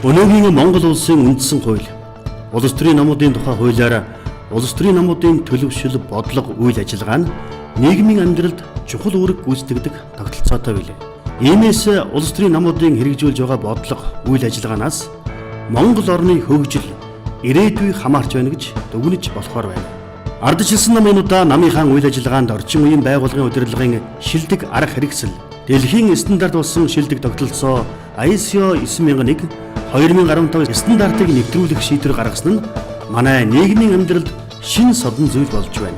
Өнөөгийн Монгол улсын үндсэн хууль, улс төрийн намуудын тухай хуулиар улс төрийн намуудын төлөвшил, бодлого, үйл ажиллагаа нь нийгмийн амьдралд чухал үүрэг гүйцэтгэдэг тогтолцоотой билээ. Иймээс улс төрийн намуудын хэрэгжүүлж байгаа бодлого, үйл ажиллагаанаас Монгол орны хөгжил, ирээдүй хамаарч байна гэж дүгнэж болохоор байна. Ардчилсан намынуудаа намын хаан үйл ажиллагаанд орчин үеийн байгууллагын удирдлагын шилдэг арга хэрэгсэл, дэлхийн стандарт болсон шилдэг тогтолцоо ISO 9001 2015 стандартыг нэвтрүүлэх шийдвэр гаргасан нь манай нийгмийн амьдралд шинэ содон зүйл болж байна.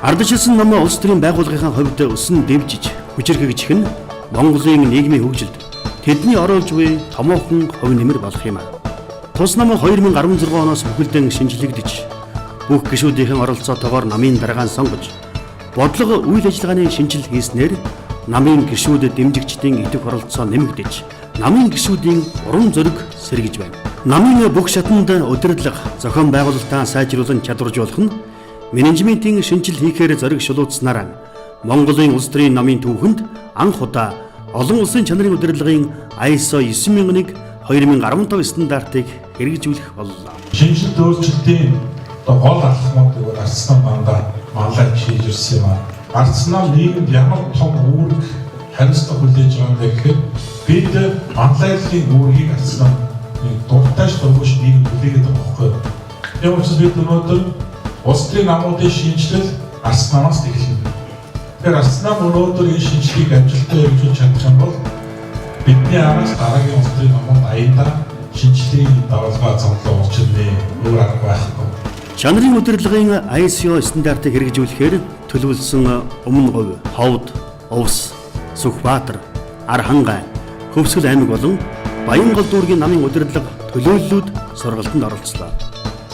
Ардчилсан нам улс төрийн байгууллагын хувьд өсөн дэвжиж, хүчирхэгжих нь Монголын нийгмийн хөгжилд тэдний оруулж буй томоохон хувь нэмэр болох юм аа. Тус нам 2016 оноос бүхэлдэн шинжлэгдэж, бүх гишүүдийн оролцоотойгоор намын даргаан сонгож, бодлого үйл ажиллагааны шинжил хийснээр намын гишүүд дэмжигчдийн идэх оролцоо нэмэгдэж, намын гишүүдийн урам зориг сэргэж байна. Намын бүх шатанд удирдлага, зохион байгуулалтаа сайжруулан чадваржуулах нь менежментийн шинжил хийхээр зориг шулуутснараа Монголын улс төрийн намын түүхэнд анх удаа олон улсын чанарын удирдлагын ISO 9001 2015 стандартыг хэрэгжүүлэх боллоо. Шинжилт өөрчлөлтийн гол алхмуудыг Ардчилсан намдаа манлайлж хийж ирсэн юм аа. Ардчилсан нам нийгэмд ямар том үүрэг хариуцлага хүлээж байгаа юм бэ гэхээр бид манлайллын үүргийг Ардчилсан намын дуртайж дургуйш нийгэм хүлээгээд байгаа байхгүй юу? Тийм учраас бид өнөөдөр улс төрийн намуудын шинжилэл Ардчилсан намаас эхэлнэ. Тэгэхээр Ардчилсан нам өнөөдөр энэ шинжилгээг амжилттай хэрэгжүүлж чадах юм бол бидний араас дараагийн улс төрийн намууд аяндаа шинжилгээний давалгаа зовлон уучрны өөр арга байхгүй. Чанарын удирдлагын ISO стандартыг хэрэгжүүлэхээр төлөвлөсөн өмнө говь, ховд, увс, Сүхбаатар, Архангай, Хөвсгөл аймаг болон Баянгол дүүргийн намын удирдлага төлөөллүүд сургалтанд оролцлоо.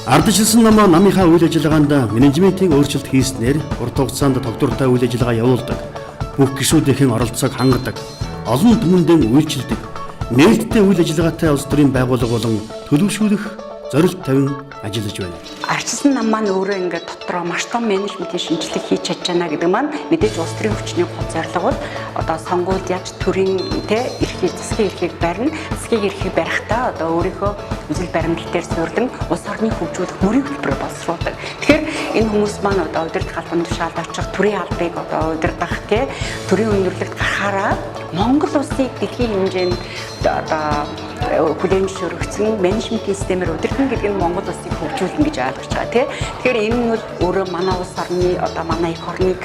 Ардчилсан нам намынхаа үйл ажиллагаанд менежментийн өөрчлөлт хийснээр урт хугацаанд тогтвортой үйл ажиллагаа явуулдаг, бүх гишүүдийн оролцоог хангадаг, олон түмэндээ үйлчилдэг, нээлттэй үйл ажиллагаатай улс төрийн байгууллага болон төлөвшүүлэх зорилт тавин ажиллаж байна. Ардчилсан нам маань өөрөө ингээд дотроо маш том менежментийн шинжилгээ хийж чадж байна гэдэг маань мэдээж улс төрийн хүчний гол зорилго бол одоо сонгуульд яаж төрийн эрхийг, засгийн эрхийг барина, засгийн эрхийг барихтаа одоо өөрийнхөө үзэл баримтал дээр суурилан улс орныг хөгжүүлэх мөрийн хөтөлбөр боловсруулдаг. Тэгэхээр энэ хүмүүс маань одоо удирдах албан тушаалд очих, төрийн албыг одоо удирдах, төрийн өндөрлөлт гарахаараа Монгол улсыг дэлхийн хэмжээнд одоо хүлээн зөвшөөрөгдсөн менежментийн системээр удирдах гэдэг нь Монгол улсыг хөгжүүлнэ гэж ойлгож байгаа тийм. Тэгэхээр энэ нь өөрөө манай улс орны одоо манай эх орныг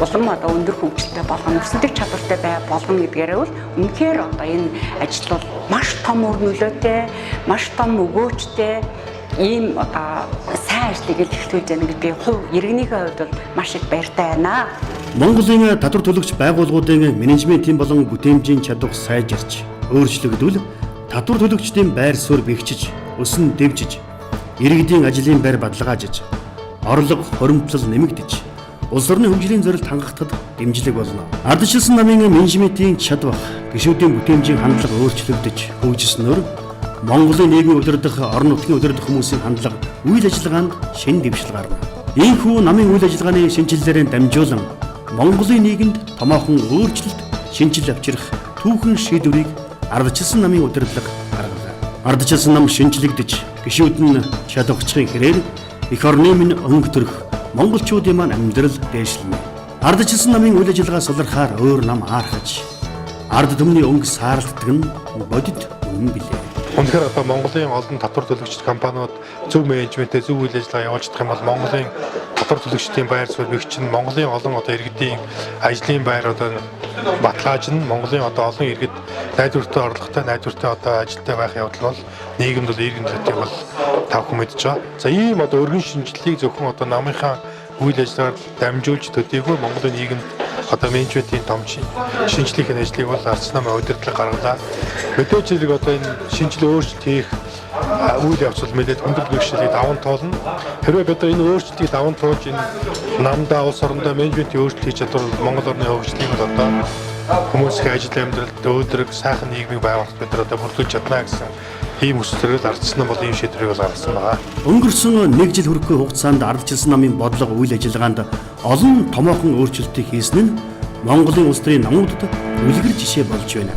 улам одоо өндөр хөгжилтэй болгоно, өсөлтөг чадвартай бай болгоно гэдгээрээ бол үнэхээр одоо энэ ажил бол маш том үр нөлөөтэй, маш том өгөөжтэй ийм одоо сайн ажлыг эхлүүлж байна гэдэг би хувь иргэнийхээ хувьд бол маш их баяртай байна. Монголын татвар төлөгч байгууллагуудын менежментийн болон бүтээмжийн чадвар сайжирч, өөрчлөгдвөл татвар төлөгчдийн байр суурь бэхжиж, өсөн дэвжиж, иргэдийн ажлын байр бадлагаажиж, орлого хоримтлал нэмэгдэж, улс орны хөгжлийн зорилт хангахад дэмжлэг болно. Ардчилсан намын менежментийн чадвар, гишүүдийн бүтээмжийн хандлага өөрчлөгдөж, хөгжснөөр Монголын нийгмийн удирдах, орон нутгийн удирдах хүмүүсийн хандлага, үйл ажиллагаанд шинэ дэвшил гарна. Ийхүү намын үйл ажиллагааны шинжилэлээр дамжуулан Монголын нийгэмд томоохон өөрчлөлт, шинжил авчрах түүхэн шийдвэрийг Ардчилсан намын удирдлага гаргалаа. Ардчилсан нам шинжлэгдэж, гишүүд нь чадварчхын хэрээр эх орны минь өнгө төрөх монголчуудын маань амьдрал дээшлэнэ. Ардчилсан намын үйл ажиллагаа сулрахаар өөр нам аархаж, ард түмний өнгө сааралддаг нь бодит үнэн билээ. Үнэхээр одоо Монголын олон татвар төлөгч компаниуд зөв менежменттэй зөв үйл ажиллагаа явуулж чадах юм бол Монголын татвар төлөгчдийн байр суурь бэхжин, Монголын олон одоо иргэдийн ажлын байр одоо баталгаажин, Монголын одоо олон иргэд найдвартай орлоготой, найдвартай одоо ажилтай байх явдал бол нийгэмд бол иргэн төдий бол тавхан мэдж байгаа. За ийм одоо өргөн шинжилгээг зөвхөн одоо намынхаа үйл ажиллагаар дамжуулж төдийгүй Монголын нийгэмд одоо менежментийн том шинжилгээний ажлыг бол Ардчилсан намын удирдлага гаргалаа. Мэдээж зэрэг одоо энэ шинжилгээ өөрчлөлт хийх үйл явц бол мэдээд хүндрэл бэрхшээлийг даван туулна. Хэрвээ бид энэ өөрчлөлтийг даван туулж энэ намдаа улс орондоо менежментийн өөрчлөлт хийж чадвал Монгол орны хөгжлийг бол одоо хүмүүсийн ажил амьдралд өөдрөг сайхан нийгмийг байгуулахад бид одоо бүрдүүлж чадна гэсэн ийм хүсэлээр Ардчилсан нам бол ийм шийдвэрийг бол гаргасан байгаа. Өнгөрсөн 1 жил хүрэхгүй хугацаанд Ардчилсан намын бодлого үйл ажиллагаанд олон томоохон өөрчлөлтийг хийсэн нь Монголын улс төрийн намуудад үлгэр жишээ болж байна.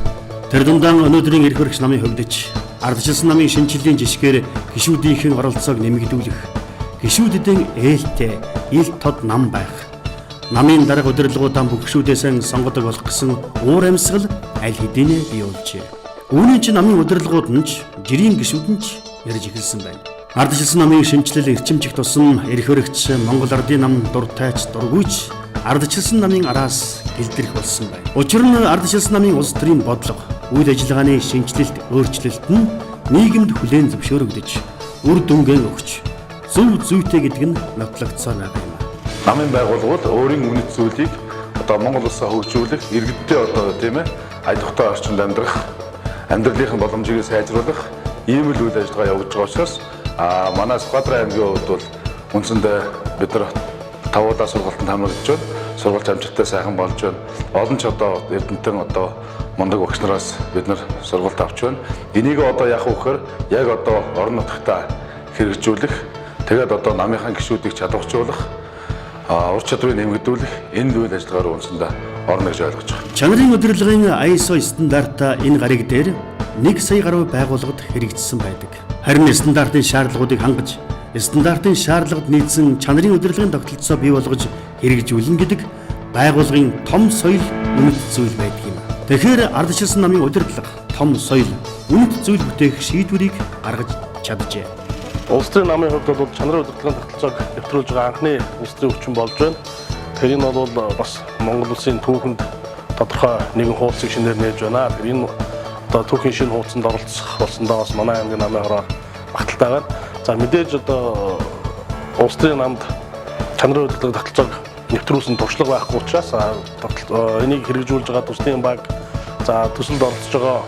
Тэр дундаа өнөөдрийн эрх хөрөгч намын хувьд ч Ардчилсан намын шинжилгээний жишгээр гишүүдийнхэн оролцоог нэмэгдүүлэх, гишүүдэдэн ээлтэй, ил тод нам байх, намын дарга удирдлагуудаа бүх гишүүдээс сонгодог болох гэсэн уур амьсгал аль хэдийнэ бий болжээ. Үүний чинь намын удирдлагууд нь ч, жирийн гишүүд нь ч ярьж эхэлсэн байна. Ардчилсан намын шинжилэл эрчимжих тусам эрх өргөч Монгол Ардын нам дуртайч дургүйч ардчилсан намын араас гэлдэрх болсон байна. Учир нь ардчилсан намын улс төрийн бодлого, үйл ажиллагааны шинжилэлт өөрчлөлт нь нийгэмд хүлээн зөвшөөрөгдөж, үр дүнгээ өгч, зөв зүйтэй гэдэг нь нотлогдсоор байгаа юм. Намын байгууллагууд өөрийн үнэт зүйлийг Монгол улсаа хөгжүүлэх, иргэдтэй тийм ээ ая тухтай орчинд амьдрах, амьдралын боломжийг сайжруулах ийм л үйл ажиллагаа явуулж байгаа учраас манай Сүхбаатарын аймгийн хувьд бол үндсэндээ бид нар 5 удаа сургалтанд хамрагдж байна. Сургалт амжилттай сайхан болж байна. Олон ч эрдэмтэн мундаг багш нараас бид нар сургалт авч байна. Энийг яах вэ гэхээр яг орон нутгатаа хэрэгжүүлэх, тэгээд намынхаа гишүүдийг чадваржуулах, ур чадварыг нэмэгдүүлэх энэ үйл ажиллагаар үндсэндээ орно гэж ойлгож байна. Чанарын удирдлагын ISO стандартаа энэ гариг дээр 1 сая гаруй байгууллагад хэрэгжсэн байдаг. Харин стандартын шаардлагуудыг хангаж, стандартын шаардлагад нийцсэн чанарын удирдлагын тогтолцоо бий болгож хэрэгжүүлнэ гэдэг байгууллагын том соёл үнэт зүйл байдаг юм. Тэгэхээр ардчилсан намын удирдлага том соёл үнэт зүйл бүтээх шийдвэрийг гаргаж чаджээ. Улс төрийн намын хувьд бол чанарын удирдлагын тогтолцоог нэвтрүүлж байгаа анхны улс төрийн өвчин болж байна. Тэр энэ бол бас Монгол улсын түүхэнд тодорхой нэгэн хуудсыг шинээр нээж байна. Тэр энэ түүхийн шинэ хуудсанд оролцох болсондоо бас манай аймгийн намын хороо багталтай байна. За мэдээж улс төрийн намд чанарын удирдлагын тогтолцоог нэвтрүүлсэн туршлага байхгүй учраас энийг хэрэгжүүлж байгаа төслийн баг төсөлд оролцож байгаа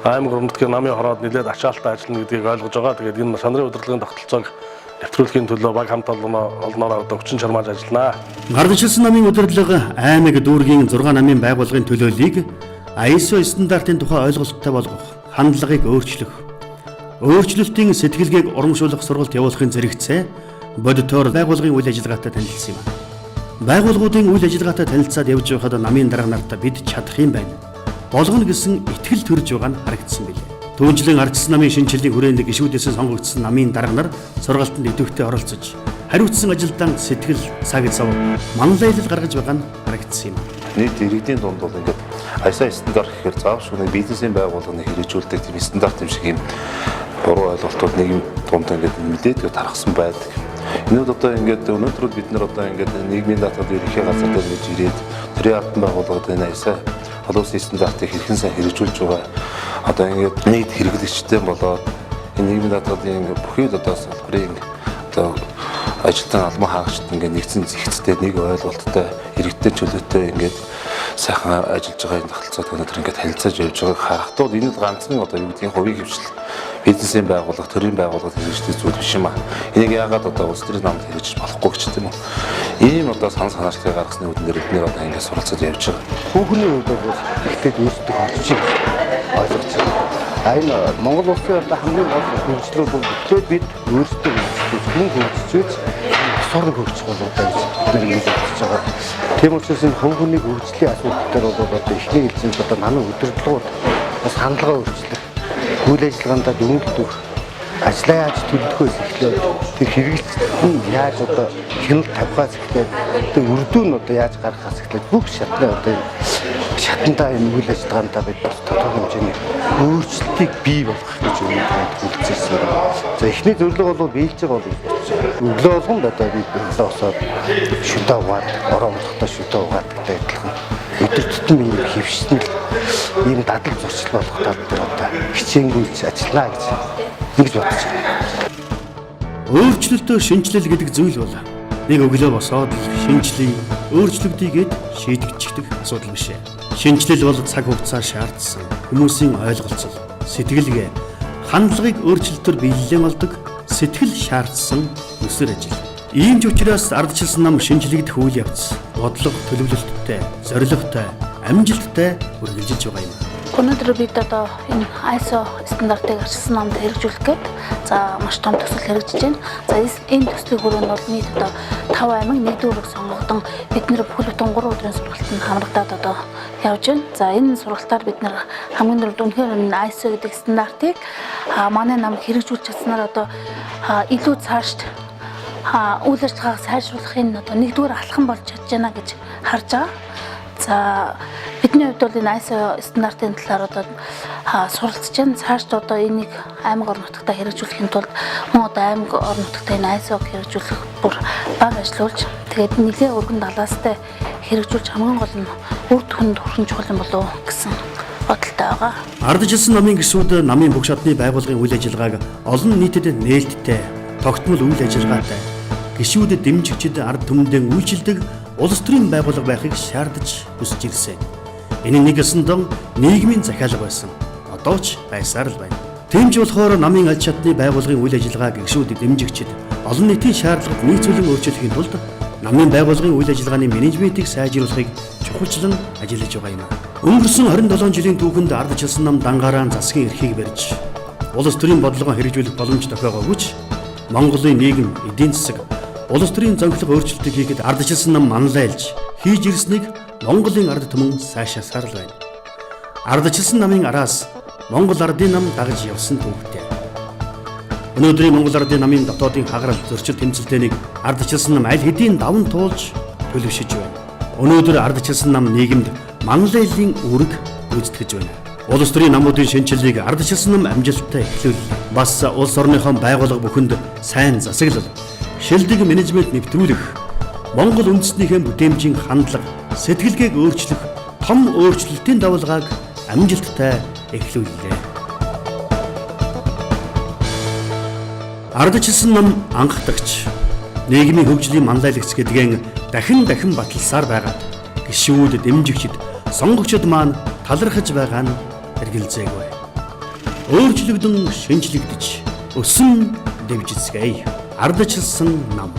аймаг гүрэмтгэн намын хороод нэлээд ачаалттай ажиллана гэдгийг ойлгож байгаа. Тэгээд энэ чанарын удирдлагын тогтолцоог нэвтрүүлэхийн төлөө баг хамт олноор өгчин чармааж ажиллана. Ардчилсан намын удирдлага аймаг дүүргийн 6 намын байгууллагын төлөөллийг ISO стандартын тухай ойлголттой болгох, хандлагыг өөрчлөх, өөрчлөлтийн сэтгэлгээг урамшуулах сургалт явуулахын зэрэгцээ бодитоор байгууллагын үйл ажиллагаатай танилцсан юм. Байгууллагуудын үйл ажиллагаатай танилцаад явж байхад намын дарга нартай бид чадах юм байна. Болгоно гэсэн итгэл төрж байгаа нь харагдсан билээ. Түүнчлэн ардчилсан намын шинжилгээний хүрээнд гишүүдээс сонгогдсон намын дарга нар сургалтанд идэвхтэй оролцож, хариуцсан ажилдаа сэтгэл цаг зав манлайлал гаргаж байгаа нь харагдсан юм. Нийт иргэдийн дунд бол ингээд ISO стандарт гэхээр заавал бизнесийн байгууллагын хэрэгжүүлдэг тийм стандарт юм шиг юм буруу ойлголтууд нэг юм дунд ингээд мэдээд тархсан байдаг. Энэ бол ингээд өнөөдөр бид нар ингээд нийгмийн даатгад ерөнхий газар дээр гэж ирээд тэрийн ардын байгууллагад энэ ISO олон улсын стандартыг хэрхэн сайн хэрэгжүүлж байгаа ингээд нийт хэрэглэгчтэй болоод энэ нийгмийн даатгадын бүхий салбарын ажилтан албан хаагчид ингээд нэгдсэн зэгцтэй нэг ойлголттой иргэдтэй чөлөөтэй ингээд сайхан ажиллаж байгаа энэ тогтолцоог өнөөдөр ингээд танилцуулж явж байгааг харахад энэ ганцхан юу гэдгийг хувийн хвшил бизнесийн байгууллага, төрийн байгууллагад хэрэгждэг зүйл биш юм аа. Энийг яагаад улс төрийн намд хэрэгжиж болохгүй гэж тийм үү? Ийм санаачлалыг гаргасны үднээр эдгээр ингээд суралцаад явж байгаа. Хүүхний хувьд бол ихтэй өөрсдөө олчих ойлгож байгаа. Энэ Монгол улсын хамгийн гол хөгжлүүд бол бид өөрсдөө хүн хөгжиж сорн хөгжих болоо гэж ингэж бодож байгаа. Тийм учраас энэ хөнгөний хөгжлийн асуудал дээр бол эхний хэлцээнд намын удирдлагууд бас хандлага өөрчлөх, үйл ажиллагаанд дөнгөлдөх, ажлаа яаж төлөвлөхөөс эхлээд тэр хэрэгэлцэд нь яаж хяналт тавихаас эхлээд үр дүн яаж гаргахаас эхлээд бүх шатандаа энэ үйл ажиллагаанд бид тодорхой хэмжээний өөрчлөлтийг бий болгох гэж үлдсэн байна. За эхний зөвлөгөө бол биелж байгаа бол өглөө болгонд бид босоод шүдэ угаад, орон утгатай шүдэ угаад гэдэг адилхан өдөр тутам ийм хөвшнөл ийм дадал зуршил болох тал дээр хичээнгүйч ажиллана гэж ингэж бодож байна. Өөрчлөлтөө шинжилэл гэдэг зүйл бол нэг өглөө босоод шинжилээ, өөрчлөгдийгээд шийдэгдчихдэг асуудал биш ээ. Шинжилэл бол цаг хугацаа шаардсан, хүмүүсийн ойлголцол, сэтгэлгээ, хандлагыг өөрчлөлтөөр биелэлэн болдог сэтгэл шаардсан өсөр ажил. Ийм ч учраас ардчилсан нам шинжилэгдэх үйл явц бодлого төлөвлөлттэй, зорилготой, амжилттай үргэлжилж байгаа юм. Өнөөдөр бид одоо энэ ISO стандартыг арчилсан номд хэрэгжүүлэх гээд за маш том төсөл хэрэгжиж байна. За энэ төслийн хүрээнд бол нийт одоо 5 аймаг 1-р сонгогдсон бид нэр бүхэл бүтэн 3 өдрийн сургалтанд хамрагдаад одоо явж байна. За энэ сургалтаар бид нэр хамгийн түрүүнд үнэхээр энэ ISO гэдэг стандартыг манай нам хэрэгжүүлж чадсанаар одоо илүү цаашд үйл ажиллагааг сайжруулахын одоо 1-р алхам болж чадж байна гэж харж байгаа. За бидний хувьд бол энэ ISO стандартын талаар одоо суралцж байна. Цаашд одоо энийг аймаг орон нутгад хэрэгжүүлэхийн тулд мөн одоо аймаг орон нутгад энэ ISO-г хэрэгжүүлэх бүр бага ажиллуулж тэгээд нэлээд өргөн талаастай хэрэгжүүлж хамгийн гол нь үр дүнд хүрэх чухал юм болов гэсэн бодолтой байгаа. Ардчилсан намын гишүүд намын бүх шатны байгууллагын үйл ажиллагааг олон нийтэд нээлттэй, тогтмол үйл ажиллагаатай гишүүдэд дэмжигчид ард түмэндээ үйлчилдэг улс төрийн байгууллага байхыг шаардаж хүсэж ирсэн. Энэ нэг өсөндөө нийгмийн захиалга байсан. Одоо ч байсаар л байна. Тийм ч болохоор намын аль шатны байгууллагын үйл ажиллагааг гишүүдэд дэмжигчид олон нийтийн шаардлагад нийцүүлэн өөрчлөхийн тулд намын байгууллагын үйл ажиллагааны менежментийг сайжруулахыг чухалчлан ажиллаж байгаа юм. Өнгөрсөн 27 жилийн түүхэнд ардчилсан нам дангараа засгийн эрхийг барьж улс төрийн бодлогоо хэрэгжүүлэх боломж тохиогоогүй ч Монголын нийгэм, эдийн засаг, улс төрийн зөнхлөг өөрчлөлтийг хийхэд ардчилсан нам манлайлж хийж ирснийг Монголын ард түмэн сайшаасаар л байна. Ардчилсан намын араас Монгол ардын нам дагаж явсан түүхтэй. Өнөөдрийн Монгол ардын намын дотоодын хагарал зөрчил тэмцэлтэйнийг ардчилсан нам аль хэдийн даван туулж төлөвшөж байна. Өнөөдөр ардчилсан нам нийгэмд манлайллын үүрэг гүйцэтгэж байна. Улс төрийн намуудын шинжилгээг ардчилсан нам амжилттай эхлүүлэх, бас улс орныхоо байгууллага бүхэнд сайн засаглал, шилдэг менежмент нэвтрүүлэх, Монгол үндэстнийхээ бүтээмжийн хандлага, сэтгэлгээг өөрчлөх том өөрчлөлтийн давалгааг амжилттай эхлүүллээ. Ардчилсан нам анхдагч, нийгмийн хөгжлийн манлайлагч гэдгийг дахин баталсаар байгаа. Гишүүд, дэмжигчид, сонгогчид маань талархаж байгаа нь эргэлзээгүй. Өөрчлөгдөн шинжлэгдэж, өсөн дэвжицгээе. Ардчилсан нам.